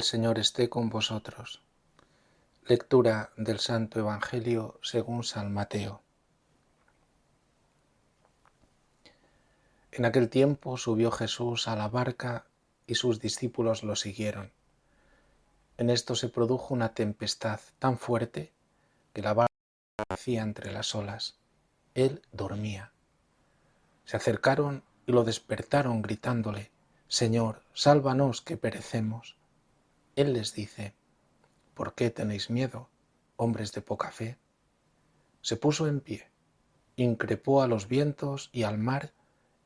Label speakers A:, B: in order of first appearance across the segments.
A: Señor esté con vosotros. Lectura del Santo Evangelio según San Mateo. En aquel tiempo subió Jesús a la barca y sus discípulos lo siguieron. En esto se produjo una tempestad tan fuerte que la barca hacía entre las olas. Él dormía. Se acercaron y lo despertaron gritándole: Señor, sálvanos que perecemos. Él les dice: ¿Por qué tenéis miedo, hombres de poca fe? Se puso en pie, increpó a los vientos y al mar,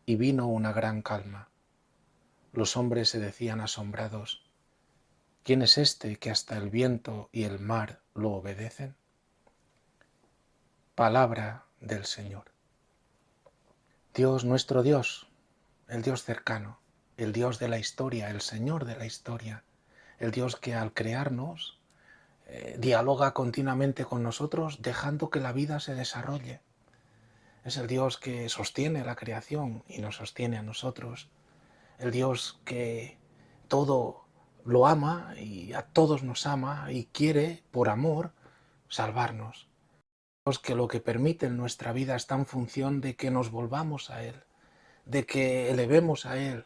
A: y vino una gran calma. Los hombres se decían asombrados: ¿Quién es este que hasta el viento y el mar lo obedecen? Palabra del Señor. Dios, nuestro Dios, el Dios cercano, el Dios de la historia, el Señor de la historia, el Dios que al crearnos dialoga continuamente con nosotros, dejando que la vida se desarrolle. Es el Dios que sostiene la creación y nos sostiene a nosotros. El Dios que todo lo ama y a todos nos ama y quiere, por amor, salvarnos. Dios que lo que permite en nuestra vida está en función de que nos volvamos a Él, de que elevemos a Él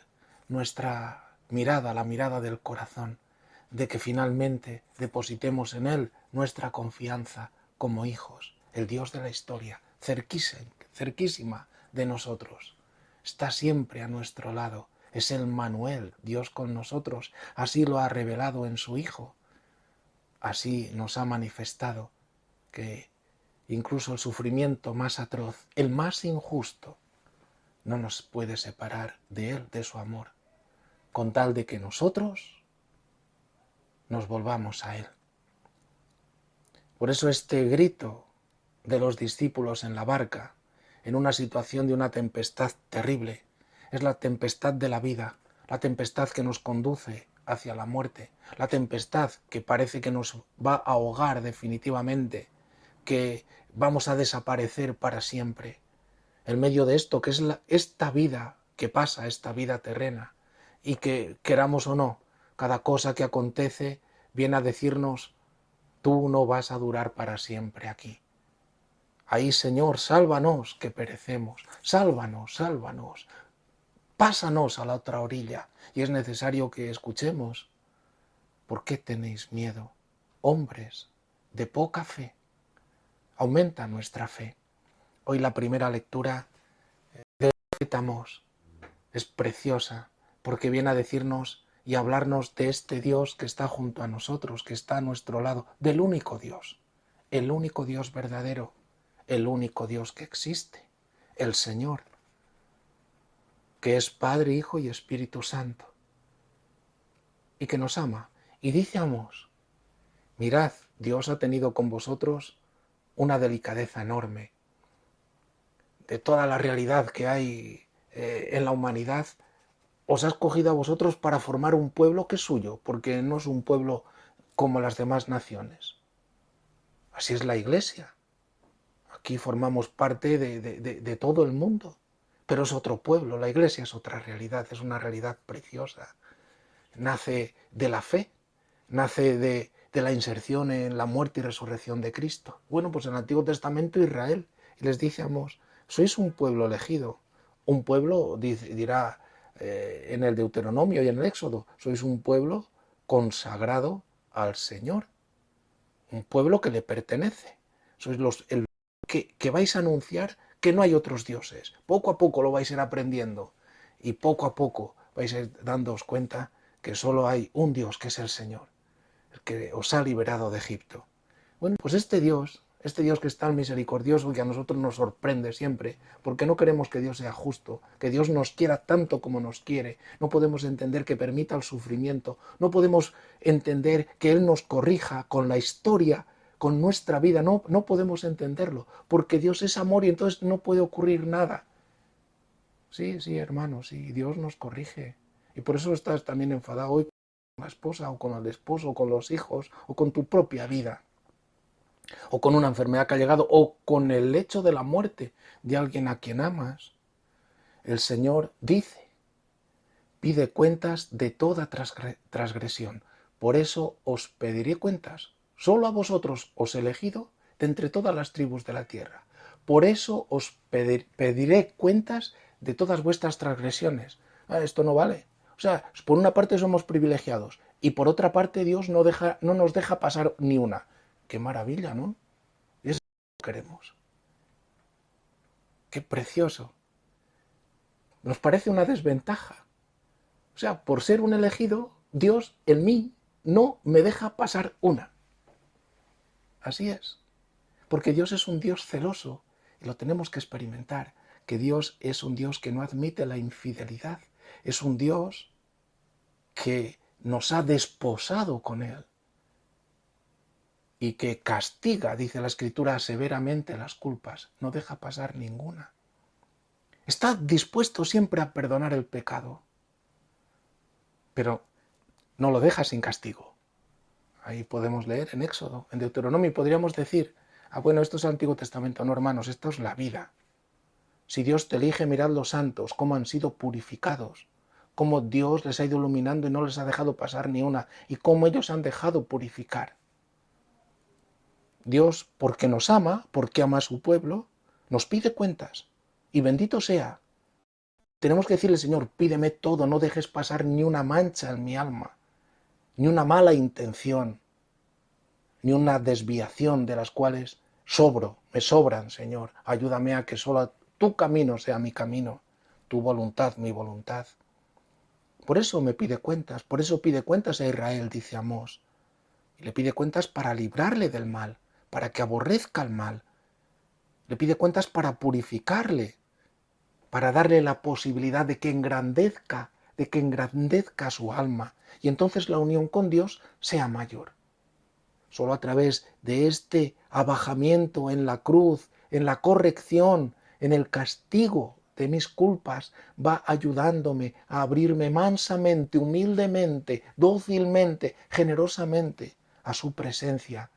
A: nuestra mirada, la mirada del corazón, de que finalmente depositemos en Él nuestra confianza como hijos. El Dios de la historia, cerquísima de nosotros, está siempre a nuestro lado. Es el Manuel, Dios con nosotros. Así lo ha revelado en su Hijo. Así nos ha manifestado que incluso el sufrimiento más atroz, el más injusto, no nos puede separar de Él, de su amor, con tal de que nosotros nos volvamos a Él. Por eso este grito de los discípulos en la barca, en una situación de una tempestad terrible, es la tempestad de la vida, la tempestad que nos conduce hacia la muerte, la tempestad que parece que nos va a ahogar definitivamente, que vamos a desaparecer para siempre. En medio de esto, que es esta vida que pasa, esta vida terrena, y que, queramos o no, cada cosa que acontece viene a decirnos: tú no vas a durar para siempre aquí. Ahí, Señor, sálvanos que perecemos, sálvanos, sálvanos, pásanos a la otra orilla. Y es necesario que escuchemos: ¿por qué tenéis miedo, hombres de poca fe? Aumenta nuestra fe. Hoy la primera lectura de Amos es preciosa porque viene a decirnos y a hablarnos de este Dios que está junto a nosotros, que está a nuestro lado, del único Dios, el único Dios verdadero, el único Dios que existe, el Señor, que es Padre, Hijo y Espíritu Santo, y que nos ama. Y dice Amós: mirad, Dios ha tenido con vosotros una delicadeza enorme. De toda la realidad que hay en la humanidad, os ha escogido a vosotros para formar un pueblo que es suyo, porque no es un pueblo como las demás naciones. Así es la Iglesia. Aquí formamos parte de todo el mundo, pero es otro pueblo. La Iglesia es otra realidad, es una realidad preciosa. Nace de la fe, nace de la inserción en la muerte y resurrección de Cristo. Bueno, pues en el Antiguo Testamento Israel, y les dice a Amós: sois un pueblo elegido, un pueblo, dirá en el Deuteronomio y en el Éxodo, sois un pueblo consagrado al Señor, un pueblo que le pertenece. Sois el que vais a anunciar que no hay otros dioses. Poco a poco lo vais a ir aprendiendo y poco a poco vais a ir dándoos cuenta que solo hay un Dios, que es el Señor, el que os ha liberado de Egipto. Bueno, pues este Dios que es tan misericordioso y que a nosotros nos sorprende siempre, porque no queremos que Dios sea justo, que Dios nos quiera tanto como nos quiere. No podemos entender que permita el sufrimiento, no podemos entender que Él nos corrija con la historia, con nuestra vida, no podemos entenderlo, porque Dios es amor y entonces no puede ocurrir nada. Sí, hermanos, sí, Dios nos corrige. Y por eso estás también enfadado hoy con la esposa, o con el esposo, o con los hijos, o con tu propia vida, o con una enfermedad que ha llegado, o con el hecho de la muerte de alguien a quien amas. El Señor dice: pide cuentas de toda transgresión. Por eso os pediré cuentas. Solo a vosotros os he elegido de entre todas las tribus de la tierra. Por eso os pediré cuentas de todas vuestras transgresiones. Esto no vale. O sea, por una parte somos privilegiados y por otra parte Dios no nos deja pasar ni una. Qué maravilla, ¿no? Eso queremos. Qué precioso. Nos parece una desventaja. O sea, por ser un elegido, Dios en mí no me deja pasar una. Así es. Porque Dios es un Dios celoso y lo tenemos que experimentar. Que Dios es un Dios que no admite la infidelidad. Es un Dios que nos ha desposado con Él y que castiga, dice la Escritura, severamente las culpas. No deja pasar ninguna. Está dispuesto siempre a perdonar el pecado, pero no lo deja sin castigo. Ahí podemos leer en Éxodo, en Deuteronomio, podríamos decir, bueno, esto es el Antiguo Testamento, no hermanos, esto es la vida. Si Dios te elige, mirad los santos, cómo han sido purificados, cómo Dios les ha ido iluminando y no les ha dejado pasar ni una, y cómo ellos han dejado purificar. Dios, porque nos ama, porque ama a su pueblo, nos pide cuentas, y bendito sea. Tenemos que decirle, Señor, pídeme todo, no dejes pasar ni una mancha en mi alma, ni una mala intención, ni una desviación de las cuales me sobran, Señor. Ayúdame a que solo tu camino sea mi camino, tu voluntad mi voluntad. Por eso me pide cuentas, por eso pide cuentas a Israel, dice Amós. Y le pide cuentas para librarle del mal, para que aborrezca el mal. Le pide cuentas para purificarle, para darle la posibilidad de que engrandezca su alma. Y entonces la unión con Dios sea mayor. Solo a través de este abajamiento en la cruz, en la corrección, en el castigo de mis culpas, va ayudándome a abrirme mansamente, humildemente, dócilmente, generosamente a su presencia,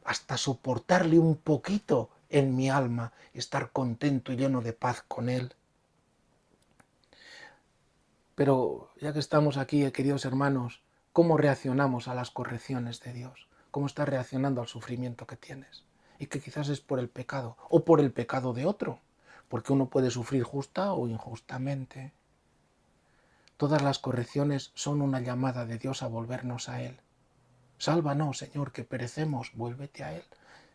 A: hasta soportarle un poquito en mi alma y estar contento y lleno de paz con Él. Pero ya que estamos aquí, queridos hermanos, ¿cómo reaccionamos a las correcciones de Dios? ¿Cómo estás reaccionando al sufrimiento que tienes? Y que quizás es por el pecado, o por el pecado de otro, porque uno puede sufrir justa o injustamente. Todas las correcciones son una llamada de Dios a volvernos a Él. Sálvanos, Señor, que perecemos, vuélvete a Él.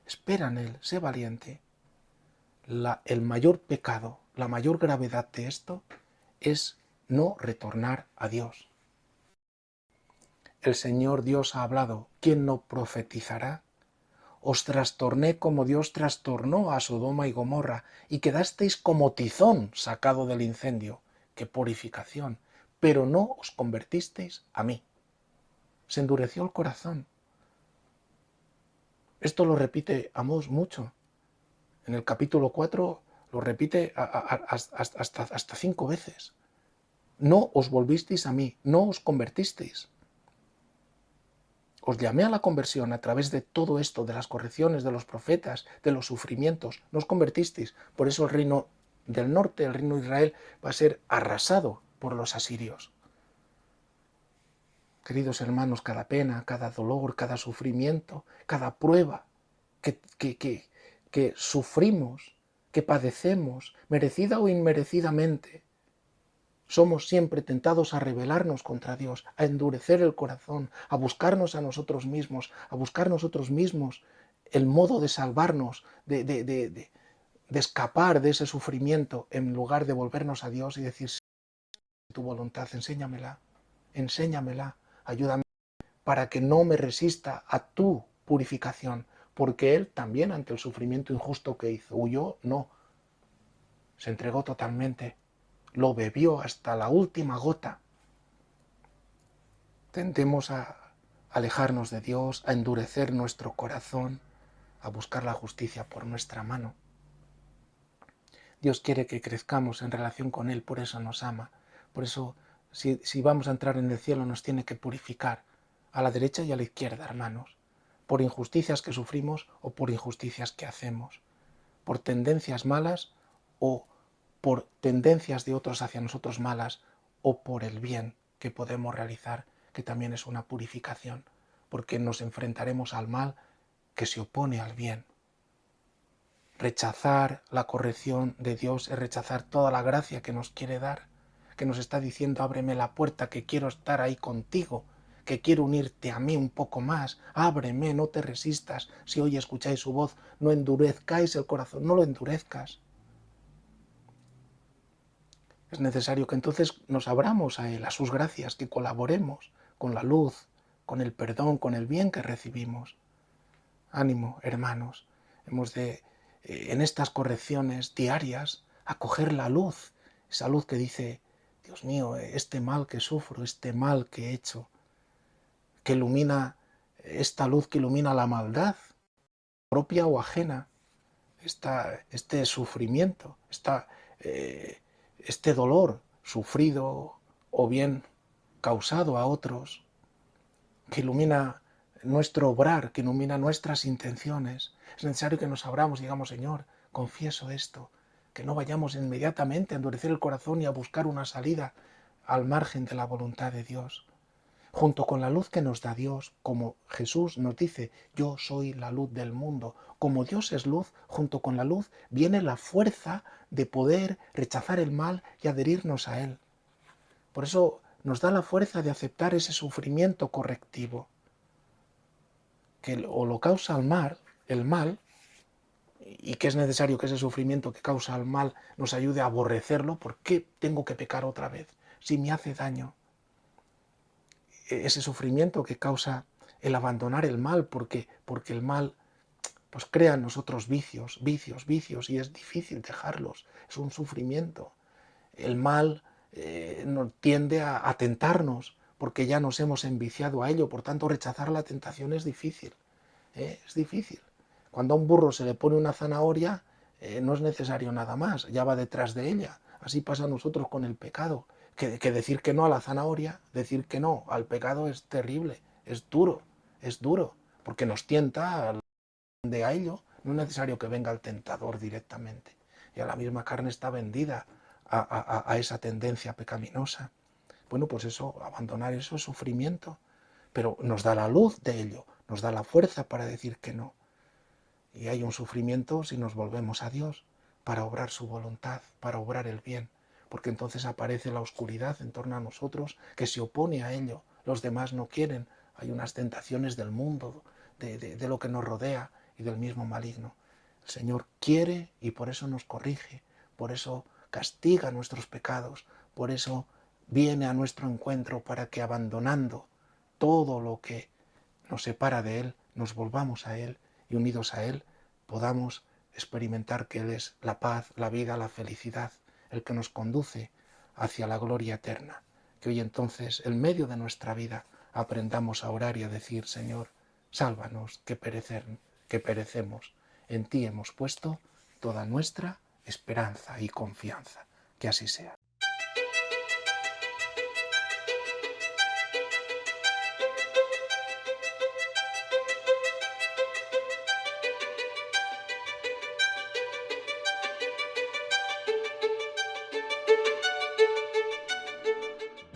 A: Espera en Él, sé valiente. El mayor pecado, la mayor gravedad de esto es no retornar a Dios. El Señor Dios ha hablado, ¿quién no profetizará? Os trastorné como Dios trastornó a Sodoma y Gomorra, y quedasteis como tizón sacado del incendio. ¡Qué purificación! Pero no os convertisteis a mí. Se endureció el corazón. Esto lo repite Amós mucho. En el capítulo 4 lo repite hasta 5 veces. No os volvisteis a mí, no os convertisteis. Os llamé a la conversión a través de todo esto, de las correcciones, de los profetas, de los sufrimientos. No os convertisteis. Por eso el reino del norte, el reino de Israel, va a ser arrasado por los asirios. Queridos hermanos, cada pena, cada dolor, cada sufrimiento, cada prueba que sufrimos, que padecemos, merecida o inmerecidamente, somos siempre tentados a rebelarnos contra Dios, a endurecer el corazón, a buscarnos a nosotros mismos, a buscar nosotros mismos el modo de salvarnos, de escapar de ese sufrimiento, en lugar de volvernos a Dios y decir, tu voluntad, enséñamela, ayúdame para que no me resista a tu purificación, porque Él también ante el sufrimiento injusto que hizo, huyó, no, se entregó totalmente, lo bebió hasta la última gota. Tendemos a alejarnos de Dios, a endurecer nuestro corazón, a buscar la justicia por nuestra mano. Dios quiere que crezcamos en relación con Él, por eso nos ama. Por eso, si vamos a entrar en el cielo, nos tiene que purificar a la derecha y a la izquierda, hermanos, por injusticias que sufrimos o por injusticias que hacemos, por tendencias malas o por tendencias de otros hacia nosotros malas, o por el bien que podemos realizar. que también es una purificación, porque nos enfrentaremos al mal que se opone al bien. Rechazar la corrección de Dios es rechazar toda la gracia que nos quiere dar, que nos está diciendo: ábreme la puerta, que quiero estar ahí contigo, que quiero unirte a mí un poco más, ábreme, no te resistas, si hoy escucháis su voz, no endurezcáis el corazón, no lo endurezcas. Es necesario que entonces nos abramos a Él, a sus gracias, que colaboremos con la luz, con el perdón, con el bien que recibimos. Ánimo, hermanos, hemos de, en estas correcciones diarias, acoger la luz, esa luz que dice: Dios mío, este mal que sufro, este mal que he hecho, que ilumina, esta luz que ilumina la maldad, propia o ajena, este sufrimiento, este dolor sufrido o bien causado a otros, que ilumina nuestro obrar, que ilumina nuestras intenciones. Es necesario que nos abramos y digamos: Señor, confieso esto, que no vayamos inmediatamente a endurecer el corazón y a buscar una salida al margen de la voluntad de Dios. Junto con la luz que nos da Dios, como Jesús nos dice: yo soy la luz del mundo. Como Dios es luz, junto con la luz viene la fuerza de poder rechazar el mal y adherirnos a Él. Por eso nos da la fuerza de aceptar ese sufrimiento correctivo, que o lo causa el mal, y que es necesario que ese sufrimiento que causa el mal nos ayude a aborrecerlo. ¿Por qué tengo que pecar otra vez si me hace daño? Ese sufrimiento que causa el abandonar el mal, porque el mal pues crea en nosotros vicios, y es difícil dejarlos, es un sufrimiento. El mal tiende a tentarnos, porque ya nos hemos enviciado a ello, por tanto rechazar la tentación es difícil, es difícil. Cuando a un burro se le pone una zanahoria, no es necesario nada más, ya va detrás de ella. Así pasa a nosotros con el pecado, que decir que no a la zanahoria, decir que no al pecado es terrible, es duro, porque nos tienta a ello. No es necesario que venga el tentador directamente. Ya la misma carne está vendida a esa tendencia pecaminosa. Bueno, pues eso, abandonar eso es sufrimiento, pero nos da la luz de ello, nos da la fuerza para decir que no. Y hay un sufrimiento si nos volvemos a Dios para obrar su voluntad, para obrar el bien, porque entonces aparece la oscuridad en torno a nosotros que se opone a ello. Los demás no quieren. Hay unas tentaciones del mundo, de lo que nos rodea y del mismo maligno. El Señor quiere y por eso nos corrige, por eso castiga nuestros pecados, por eso viene a nuestro encuentro para que, abandonando todo lo que nos separa de Él, nos volvamos a Él y, unidos a Él, podamos experimentar que Él es la paz, la vida, la felicidad, el que nos conduce hacia la gloria eterna. Que hoy entonces, en medio de nuestra vida, aprendamos a orar y a decir: Señor, sálvanos, que perecemos. En ti hemos puesto toda nuestra esperanza y confianza. Que así sea.